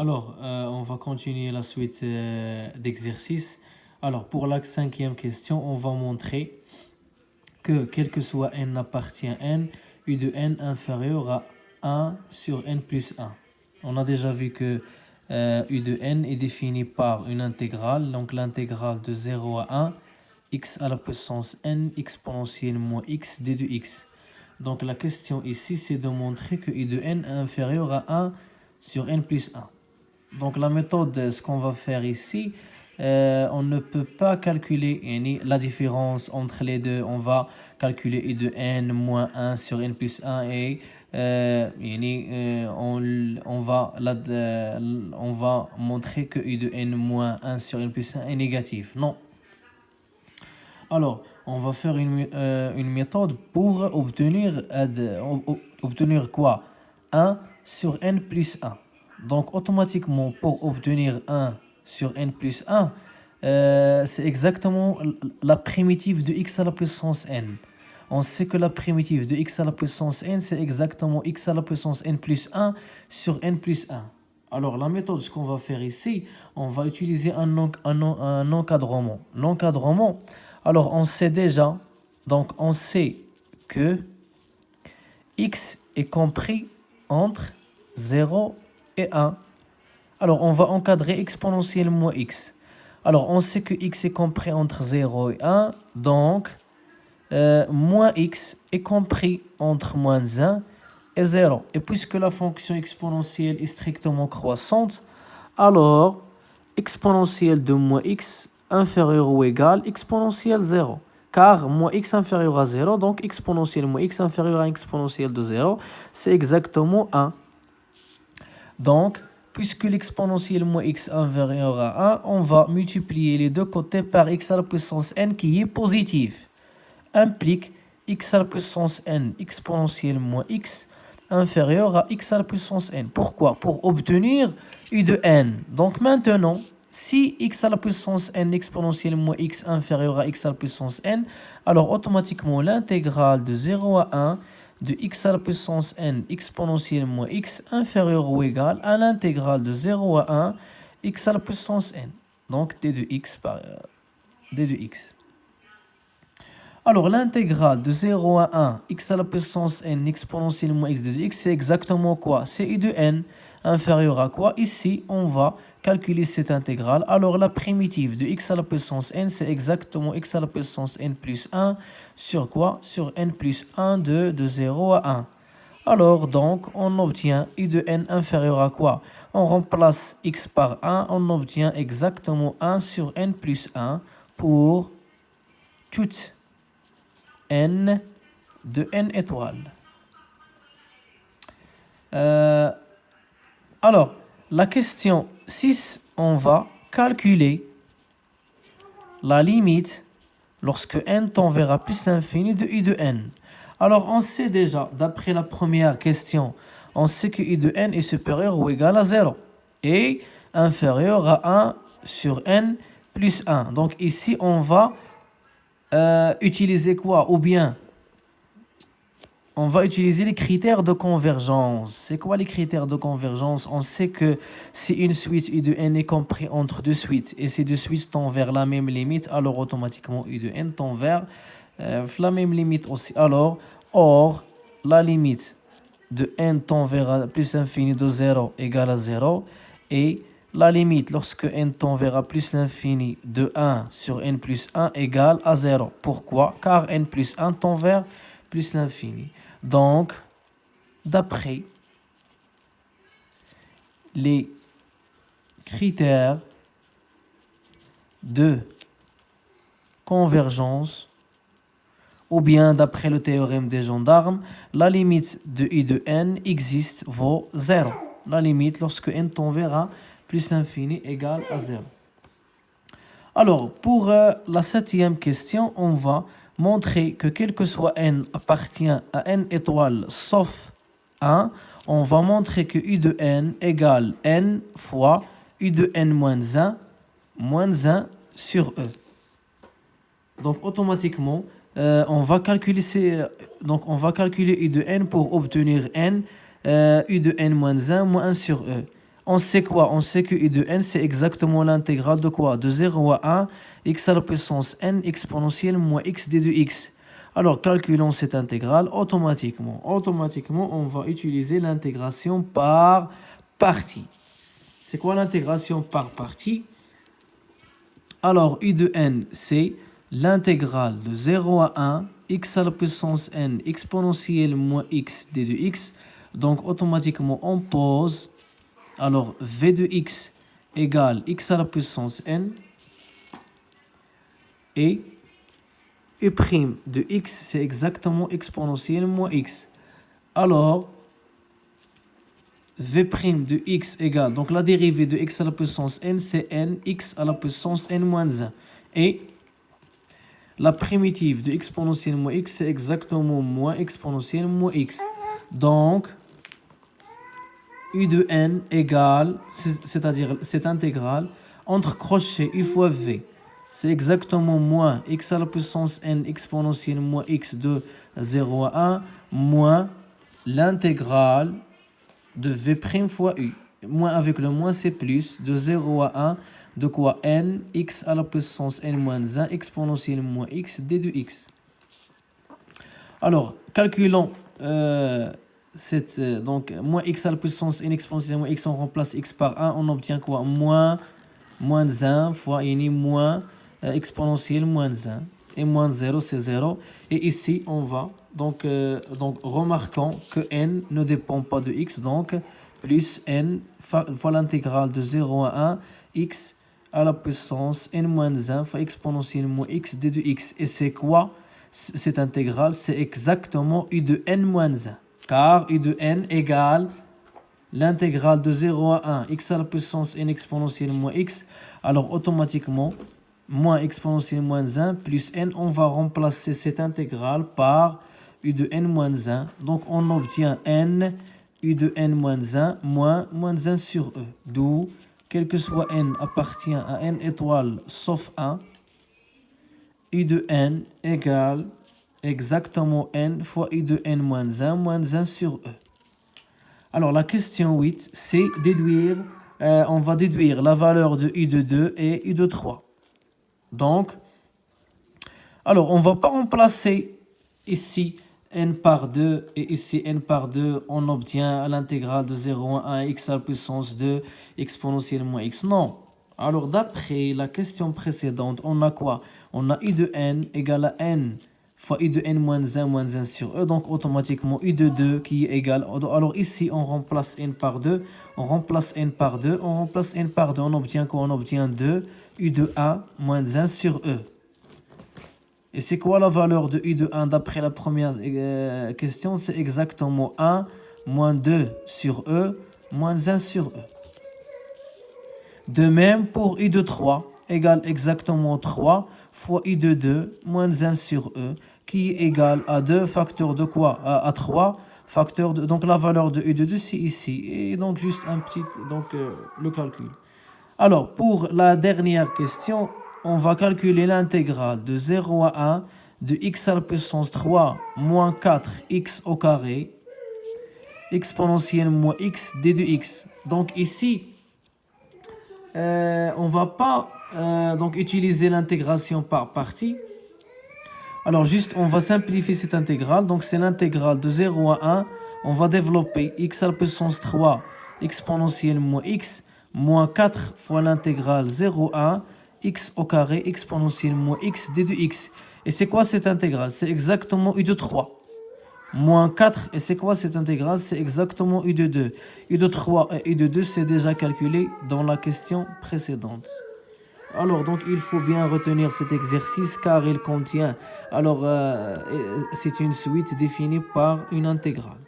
Alors, on va continuer la suite d'exercices. Alors, pour la cinquième question, on va montrer que, quel que soit n appartient à n, u de n inférieur à 1 sur n plus 1. On a déjà vu que u de n est défini par une intégrale, donc l'intégrale de 0 à 1, x à la puissance n exponentielle moins x d de x. Donc la question ici, c'est de montrer que u de n est inférieur à 1 sur n plus 1. Donc la méthode, ce qu'on va faire ici, on ne peut pas calculer la différence entre les deux. On va calculer u de n moins 1 sur n plus 1 et on va montrer que u de n moins 1 sur n plus 1 est négatif. Non. Alors, on va faire une méthode pour obtenir quoi? 1 sur n plus 1. Donc, automatiquement, pour obtenir 1 sur n plus 1, c'est exactement la primitive de x à la puissance n. On sait que la primitive de x à la puissance n, c'est exactement x à la puissance n plus 1 sur n plus 1. Alors, la méthode, ce qu'on va faire ici, on va utiliser un encadrement. L'encadrement, alors on sait déjà, donc on sait que x est compris entre 0 et 1. Alors, on va encadrer exponentielle moins x. Alors, on sait que x est compris entre 0 et 1, donc moins x est compris entre moins 1 et 0. Et puisque la fonction exponentielle est strictement croissante, alors exponentielle de moins x inférieur ou égal exponentielle 0. Car moins x inférieur à 0, donc exponentielle moins x inférieur à exponentielle de 0, c'est exactement 1. Donc, puisque l'exponentielle moins x inférieur à 1, on va multiplier les deux côtés par x à la puissance n qui est positif. Implique x à la puissance n exponentielle moins x inférieur à x à la puissance n. Pourquoi? Pour obtenir u de n. Donc maintenant, si x à la puissance n exponentielle moins x inférieur à x à la puissance n, alors automatiquement l'intégrale de 0 à 1 de x à la puissance n exponentielle moins x inférieur ou égal à l'intégrale de 0 à 1 x à la puissance n. Donc d de x par d de x. Alors l'intégrale de 0 à 1 x à la puissance n exponentielle moins x de x, c'est exactement quoi? C'est u de n inférieur à quoi? Ici, on va calculer cette intégrale. Alors la primitive de x à la puissance n, c'est exactement x à la puissance n plus 1 sur quoi? Sur n plus 1 de 0 à 1. Alors donc, on obtient u de n inférieur à quoi? On remplace x par 1, on obtient exactement 1 sur n plus 1 pour toute n de n étoiles. Alors, la question 6, on va calculer la limite lorsque n tend vers plus l'infini de u de n. Alors, on sait déjà, d'après la première question, on sait que u de n est supérieur ou égal à 0 et inférieur à 1 sur n plus 1. Donc ici, on va utiliser quoi? Ou bien, on va utiliser les critères de convergence. C'est quoi les critères de convergence? On sait que si une suite u de n est compris entre deux suites et ces deux suites tendent vers la même limite, alors automatiquement u de n tend vers la même limite aussi. Alors, or, la limite de n tend vers plus l'infini de 0 égale à 0 et la limite lorsque n tend vers plus l'infini de 1 sur n plus 1 égale à 0. Pourquoi? Car n plus 1 tend vers plus l'infini. Donc, d'après les critères de convergence, ou bien d'après le théorème des gendarmes, la limite de u de n existe, vaut 0. La limite lorsque n tend vers plus l'infini égale à 0. Alors, pour la septième question, on va montrer que quel que soit n appartient à n étoiles sauf 1, on va montrer que u de n égale n fois u de n moins 1 sur e. Donc, automatiquement, on va calculer u de n pour obtenir n, u de n moins 1 sur e. On sait quoi? On sait que u de n, c'est exactement l'intégrale de quoi? De 0 à 1, x à la puissance n exponentielle moins x d de x. Alors, calculons cette intégrale automatiquement. Automatiquement, on va utiliser l'intégration par partie. C'est quoi l'intégration par partie? Alors, u de n, c'est l'intégrale de 0 à 1, x à la puissance n exponentielle moins x d de x. Donc, automatiquement, on pose. Alors, v de x égale x à la puissance n. Et u' de x, c'est exactement exponentielle moins x. Alors, v' de x égale, donc la dérivée de x à la puissance n, c'est n, x à la puissance n moins 1. Et la primitive de exponentielle moins x, c'est exactement moins exponentielle moins x. Donc, u de n égale, c'est-à-dire cette intégrale, entre crochets u fois v, c'est exactement moins x à la puissance n exponentielle moins x de 0 à 1, moins l'intégrale de v' fois u. Moins avec le moins, c'est plus, de 0 à 1, de quoi n, x à la puissance n moins 1, exponentielle moins x, d de x. Alors, calculons donc, moins x à la puissance n exponentielle moins x, on remplace x par 1, on obtient quoi? Moins 1 fois moins exponentielle moins 1. Et moins 0, c'est 0. Et ici, on va, donc remarquons que n ne dépend pas de x, donc plus n fois l'intégrale de 0 à 1, x à la puissance n moins 1 fois exponentielle moins x d de x. Et c'est quoi cette intégrale? C'est exactement u de n moins 1. Car u de n égale l'intégrale de 0 à 1, x à la puissance n exponentielle moins x. Alors automatiquement, moins exponentielle moins 1 plus n, on va remplacer cette intégrale par u de n moins 1. Donc on obtient n, u de n moins 1, moins 1 sur e. D'où, quel que soit n appartient à n étoile sauf 1, u de n égale exactement n fois u de n moins 1 sur e. Alors la question 8, c'est déduire, on va déduire la valeur de u de 2 et u de 3. Donc, alors on ne va pas remplacer ici n par 2 et ici n par 2, on obtient l'intégrale de 0 à 1 x à la puissance 2 exponentielle moins x. Non. Alors d'après la question précédente, on a quoi? On a u de n égale à n fois u de n moins 1 sur e, donc automatiquement u de 2 qui est égal. Alors ici, on remplace n par 2, on remplace n par 2, on remplace n par 2, on obtient quoi? On obtient 2 u de 1 moins 1 sur e. Et c'est quoi la valeur de u de 1 d'après la première question? C'est exactement 1 moins 2 sur e moins 1 sur e. De même pour u de 3 égale exactement 3 fois u de 2 moins 1 sur e, qui est égal à 2 facteur de quoi? À 3 facteur de... Donc la valeur de u de 2, c'est ici. Et donc juste un petit... Donc le calcul. Alors pour la dernière question, on va calculer l'intégrale de 0 à 1 de x à la puissance 3 moins 4x au carré exponentielle moins x d de x. Donc ici, on va pas donc utiliser l'intégration par partie. Alors juste, on va simplifier cette intégrale. Donc c'est l'intégrale de 0 à 1. On va développer x à la puissance 3 exponentielle moins x moins 4 fois l'intégrale 0 à 1 x au carré exponentielle moins x d de x. Et c'est quoi cette intégrale? C'est exactement u de 3. Moins 4, et c'est quoi cette intégrale? C'est exactement u de 2. U de 3 et u de 2, c'est déjà calculé dans la question précédente. Alors, donc, il faut bien retenir cet exercice car il contient... Alors, c'est une suite définie par une intégrale.